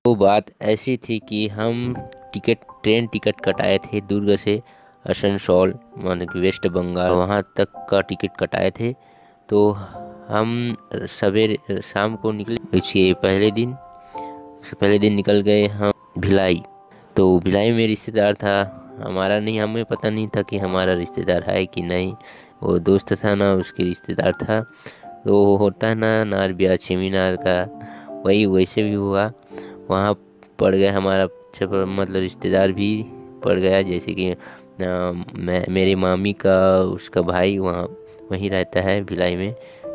वो बात ऐसी थी कि हम ट्रेन टिकट कटाए थे दुर्ग से आसनसोल माने कि वेस्ट बंगाल वहाँ तक का टिकट कटाए थे। तो हम सवेरे शाम को निकले, इसके पहले दिन निकल गए हम भिलाई। तो भिलाई में रिश्तेदार था हमारा, नहीं हमें पता नहीं था कि हमारा रिश्तेदार है कि नहीं। वो दोस्त था ना, उसके रिश्तेदार था। तो होता है ना नार ब्याह सेमिनार का, वही वैसे भी हुआ। वहाँ पड़ गया हमारा मतलब रिश्तेदार भी पड़ गया, जैसे कि मेरे मामी का उसका भाई वहीं रहता है भिलाई में,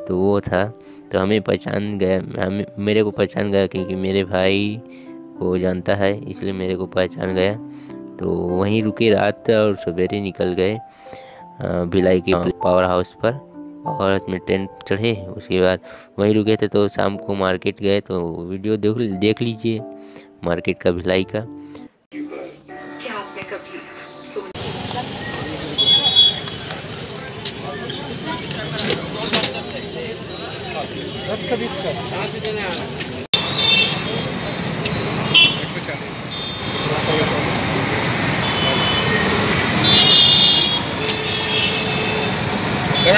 तो वो था। तो हमें पहचान गया, मेरे को पहचान गया क्योंकि मेरे भाई को जानता है, इसलिए मेरे को पहचान गया। तो वहीं रुके रात और सवेरे निकल गए भिलाई के पावर हाउस पर और उसमें ट्रेन चढ़े। उसके बाद वहीं रुके थे। तो शाम को मार्केट गए, तो वीडियो देख लीजिए मार्केट का भिलाई का।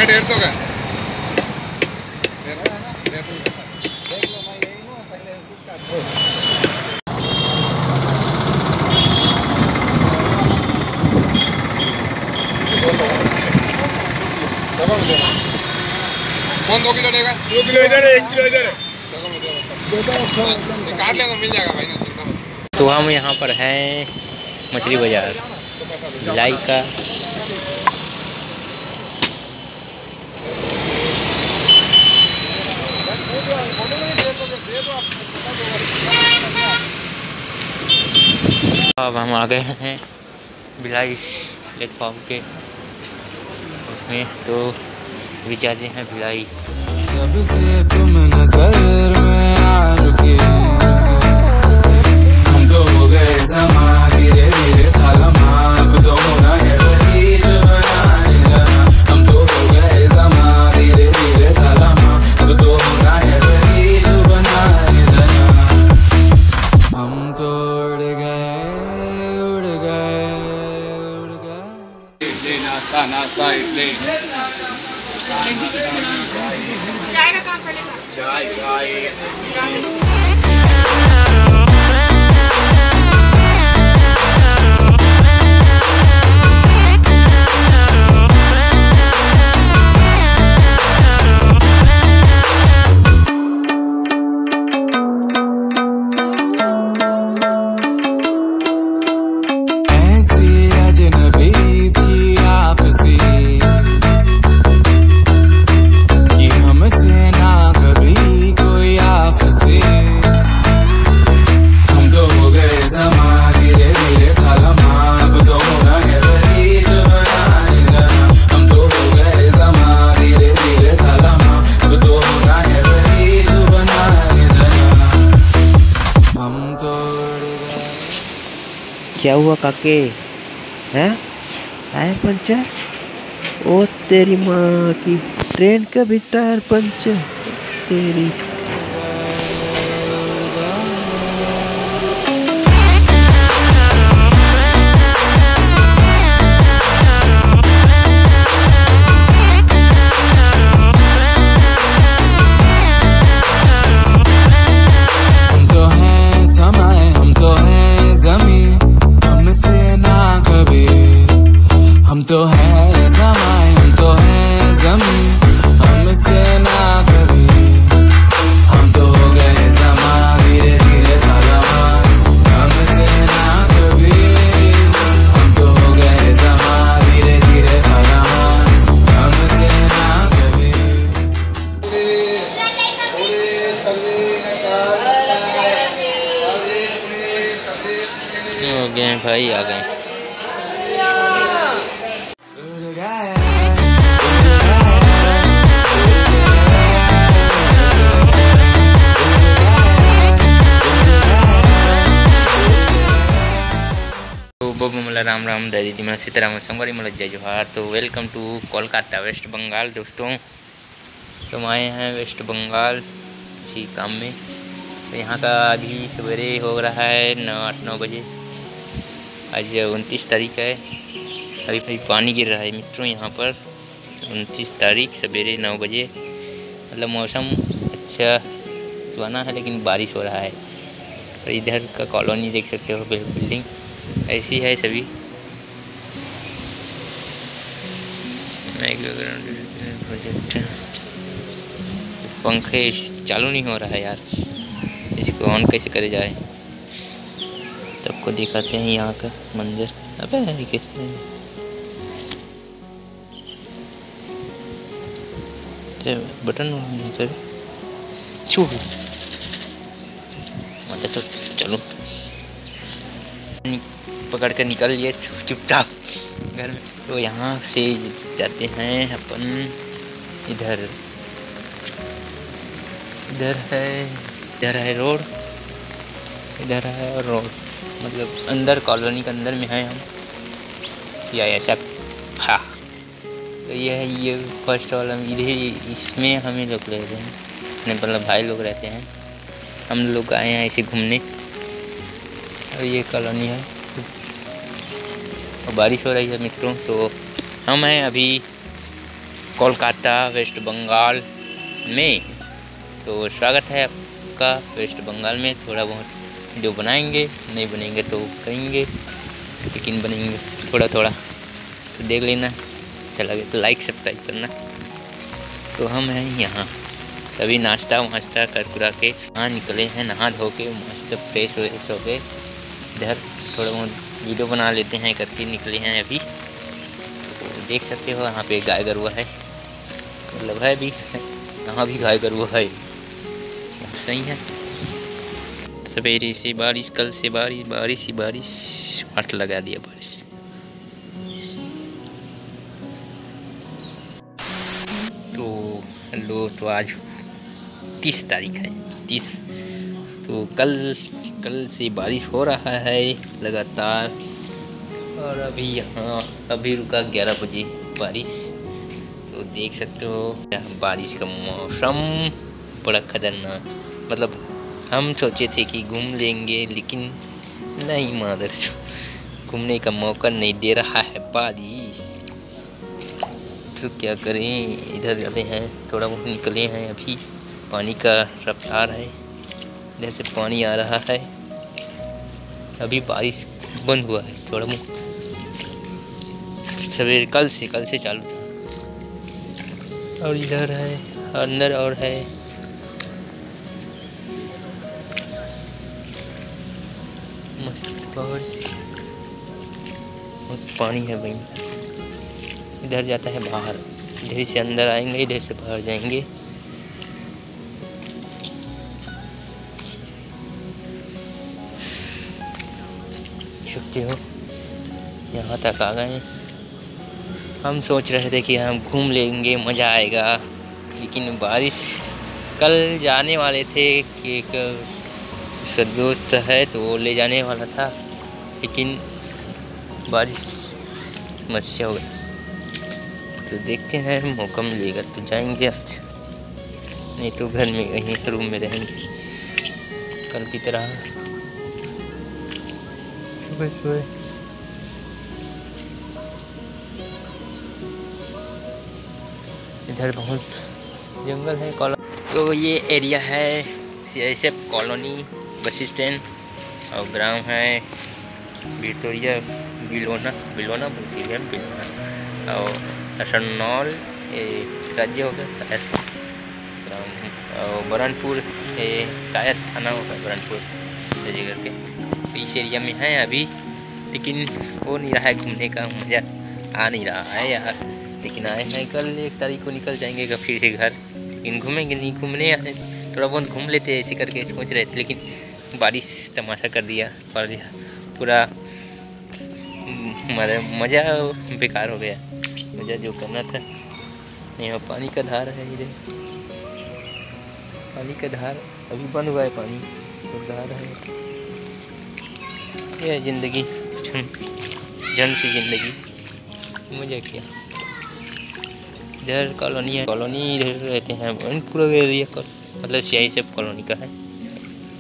डेढ़ सौ का कौन 2 किलो लेगा? 2 किलो इधर है, 1 किलो इधर है। काट लेना, मिल जाएगा भाई, ना चिंता मत। तो हम यहाँ पर हैं मछली बाजार भिलाई का। अब हम आ गए हैं भिलाई प्लेटफॉर्म के उसमें, तो भी जाते हैं भिलाई। जब से तुम नजर में आ रुके, हम तो हो गए ज़मा धीरे धीरे थालमा, अब तो होना है वही जो बनाए जाना। हम तो हो गए ज़मा धीरे धीरे थालमा, अब तो होना है वही जो बनाए जाना। हम तो उड़ गए नाश्ता इडली चाय का काम पड़ेगा। चाय ऐसी अजनबी थी आपसी कि हमसे ना कभी कोई आपसी। हम तो हो गए ज़मा धीरे धीरे थालमा, अब तो होना है वही जो बनाए जाना। हम तो हो गए ज़मा धीरे धीरे थालमा, अब तो होना है वही जो बनाए जाना। हम तो क्या हुआ काके हैं? Tyre puncture? ओ तेरी माँ की, ट्रेन का भी टायर पंचर तेरी। हम तो हैं समाए, हम तो हैं ज़मीं, हमसे ना कभी। हम तो हैं समाए, हम तो हैं ज़मीं, हमसे ना कभी। हम तो हो गए ज़मा धीरे धीरे थालमा, हमसे ना कभी। हम तो हो गए ज़मा धीरे धीरे थालमा, हमसे ना कभी। हो गए भाई, आ गए। राम राम दे दीदी मैं सीताराम संगवारी मलक जय जोहार। तो welcome to Kolkata west Bengal दोस्तों। तो हम आए हैं वेस्ट बंगाल किसी काम में। तो यहाँ का अभी सवेरे हो रहा है 8-9 बजे। आज 29 तारीख है। अभी अभी पानी गिर रहा है मित्रों यहाँ पर। 29 तारीख सवेरे 9 बजे। मतलब मौसम अच्छा सुहाना है लेकिन बारिश हो रहा है। और इधर का कॉलोनी देख सकते हो, बिल्डिंग ऐसी है सभी। प्रोजेक्ट पंखे चालू नहीं हो रहा है यार, इसको ऑन कैसे करे जाए। सबको दिखाते हैं यहाँ का मंजर। अबे कैसे बटन कर चलो पकड़ कर निकल लिए चुपचाप घर में। तो यहाँ से जाते हैं अपन इधर है रोड, इधर है रोड, मतलब अंदर कॉलोनी के अंदर में है हम CISF। हाँ तो ये है, ये फर्स्ट वाला इधर इसमें हमें लोग रहते हैं, मतलब भाई लोग रहते हैं। हम लोग आए हैं ऐसे घूमने और ये कॉलोनी है और बारिश हो रही है मित्रों। तो हम हैं अभी कोलकाता वेस्ट बंगाल में। तो स्वागत है आपका वेस्ट बंगाल में। थोड़ा बहुत वीडियो बनाएंगे, नहीं बनेंगे तो करेंगे, लेकिन बनेंगे थोड़ा थोड़ा। तो देख लेना, अच्छा लगे तो लाइक सब्सक्राइब करना। तो हम हैं यहाँ तभी नाश्ता वाश्ता कर कुरा के यहाँ निकले हैं, नहा धो के मस्त फ्रेश व्रेश हो के। इधर थोड़ा बहुत वीडियो बना लेते हैं करके निकले हैं अभी। तो देख सकते हो यहाँ पे गाय गरुआ है, मतलब है भी यहाँ भी गाय गरुआ है, सही है। सवेरे से बारिश, कल से बारिश ही बारिश, वाट लगा दिया बारिश। तो हेलो, तो आज 30 तारीख है 30। तो कल से बारिश हो रहा है लगातार। और अभी यहाँ अभी रुका 11 बजे बारिश। तो देख सकते हो बारिश का मौसम बड़ा खतरनाक। मतलब हम सोचे थे कि घूम लेंगे, लेकिन नहीं, मादर घूमने का मौका नहीं दे रहा है बारिश। तो क्या करें, इधर जाते हैं, थोड़ा बहुत निकले हैं अभी। पानी का रफ्तार है, इधर से पानी आ रहा है। अभी बारिश बंद हुआ है थोड़ा बहुत, सवेरे कल से चालू था। और इधर है अंदर और है मस्त बहुत पानी है भाई। इधर जाता है बाहर, इधर से अंदर आएंगे, इधर से बाहर जाएंगे। सकते हो यहाँ तक आ गए। हम सोच रहे थे कि हम घूम लेंगे, मज़ा आएगा, लेकिन बारिश कल जाने वाले थे कि एक उसका दोस्त है तो वो ले जाने वाला था, लेकिन बारिश समस्या हो गई। तो देखते हैं मौका मिलेगा तो जाएंगे आज, नहीं तो घर में कहीं रूम में रहेंगे कल की तरह सुबह। इधर बहुत जंगल है कॉलोनी। तो ये एरिया है CISF कॉलोनी, बस स्टैंड और ग्राम है विक्टोरिया बिलोना और असनौल राज्य हो गया शायद। और बरनपुर शायद थाना होगा बरनपुर करके। तो इस एरिया में है अभी, लेकिन हो नहीं रहा है, घूमने का मज़ा आ नहीं रहा है यार। लेकिन आए हैं, कल 1 तारीख को निकल जाएंगे फिर से घर, लेकिन घूमेंगे नहीं, घूमने आए थोड़ा बहुत घूम लेते ऐसे करके सोच रहे थे, लेकिन बारिश तमाशा कर दिया, पूरा मज़ा बेकार हो गया। मज़ा जो करना था यहाँ पानी का धार है, इधर पानी का धार अभी बंद हुआ है, पानी तो धार है। यह ज़िंदगी झंड सी जिंदगी, मजा किया। इधर कॉलोनी है, कॉलोनी इधर रहते हैं पूरा एरिया का, मतलब CISF कॉलोनी का है।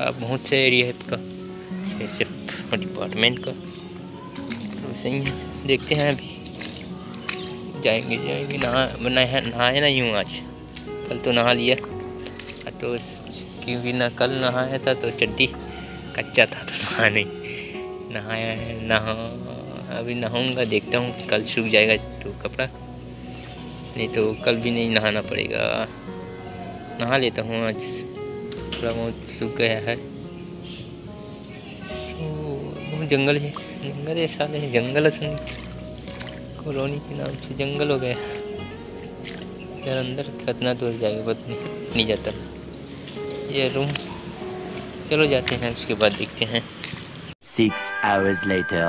अब बहुत से एरिया है पूरा CISF डिपार्टमेंट का, तो सही है। देखते हैं अभी जाएंगे नहाए नहीं हूँ आज, कल तो नहा लिया, तो क्योंकि ना कल नहाया था तो चड्डी कच्चा था तो नहाया है। अभी नहाऊंगा, देखता हूँ कल सूख जाएगा तो कपड़ा, नहीं तो कल भी नहीं नहाना पड़ेगा। नहा लेता हूँ आज, थोड़ा बहुत सूख गया है। तो बहुत जंगल है, जंगल है साले, जंगल कॉलोनी के नाम से जंगल हो गया यार। अंदर कितना दूर जाएगा पता नहीं जाता ये रूम। चलो जाते हैं, उसके बाद देखते हैं। 6 hours later.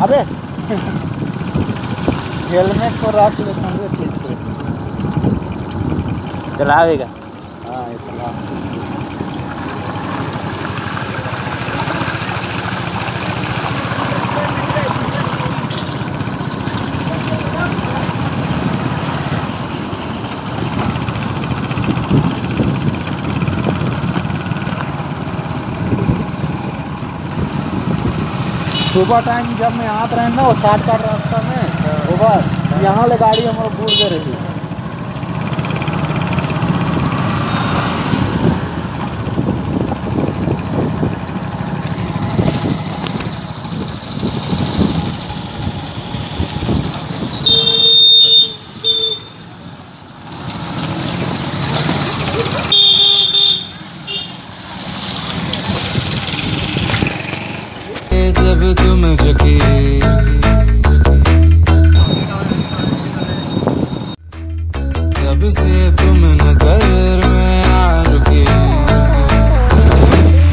अबे हेलमेट को रख ले चलावेगा। हाँ ये चला। सुबह टाइम जब मैं आते रहे ना वो शॉर्टकट रास्ता में वो बस यहाँ ले गाड़ी हमारा भूल दे रही। जब तुम झुकी तब से तुम नजर में आ रुकी,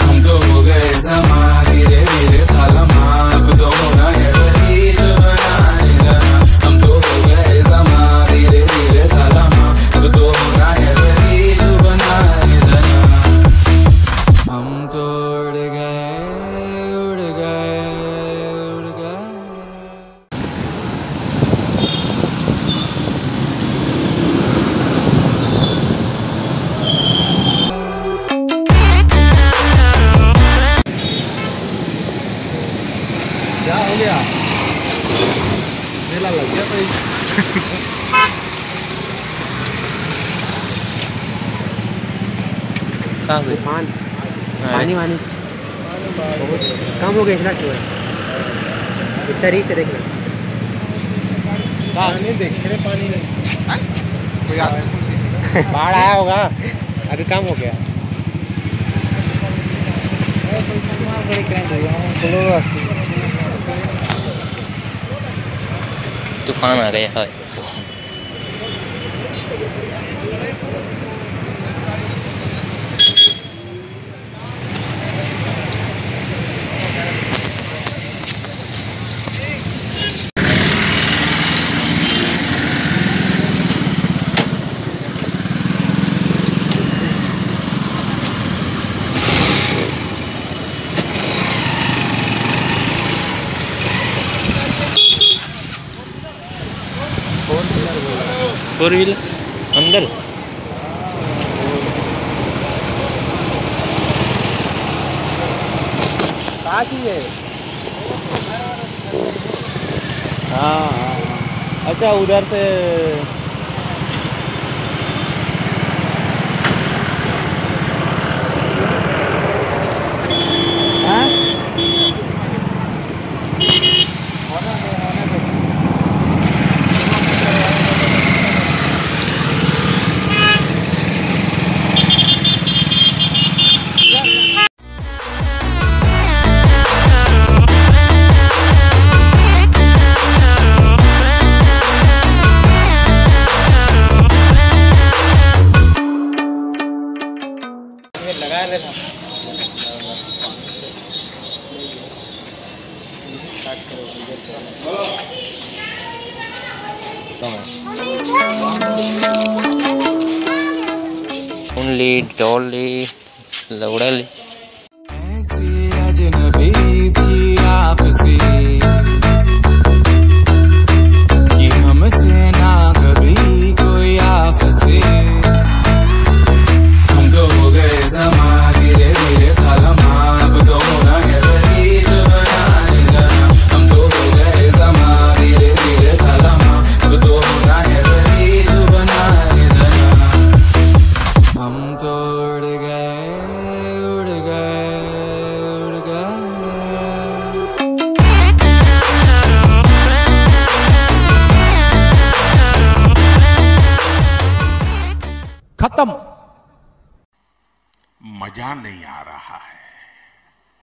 हम तो हो गए समा धीरे धीरे थालमा, अब तो होना है वही जो बनाए जाना। हम तो हो गए समा धीरे धीरे थालमा, अब तो होना है वही जो बनाए जाना। हम तो उड़ गए उड़ गए उड़ गए। क्या हो गया? मेला लग गया भाई। कहाँ गए? पानी वानी कम हो गया, क्यों है इतना रीच देखना। पानी देख रहे, पानी नहीं कोई बाढ़ आया होगा, अभी कम हो गया। तूफान आ गया है। फोर व्हीलर अंदर कहाँ की है? हाँ हाँ, अच्छा उधर से ले, डिटॉल ले, लवड़ा ले। ऐसी अजनबी थी आपसे कि हमसे ना कभी कोई आपसे। हम तो हो गए जमा धीरे धीरे खालमा, अब तो होना है वही जो बनाने जाना। हम तो हो गए जमा धीरे धीरे खालमा, अब तो होना है वही जो बनाने जाना। हम तो उड़ गए उड़ गए उड़ गए। खत्म। मजा नहीं आ रहा है।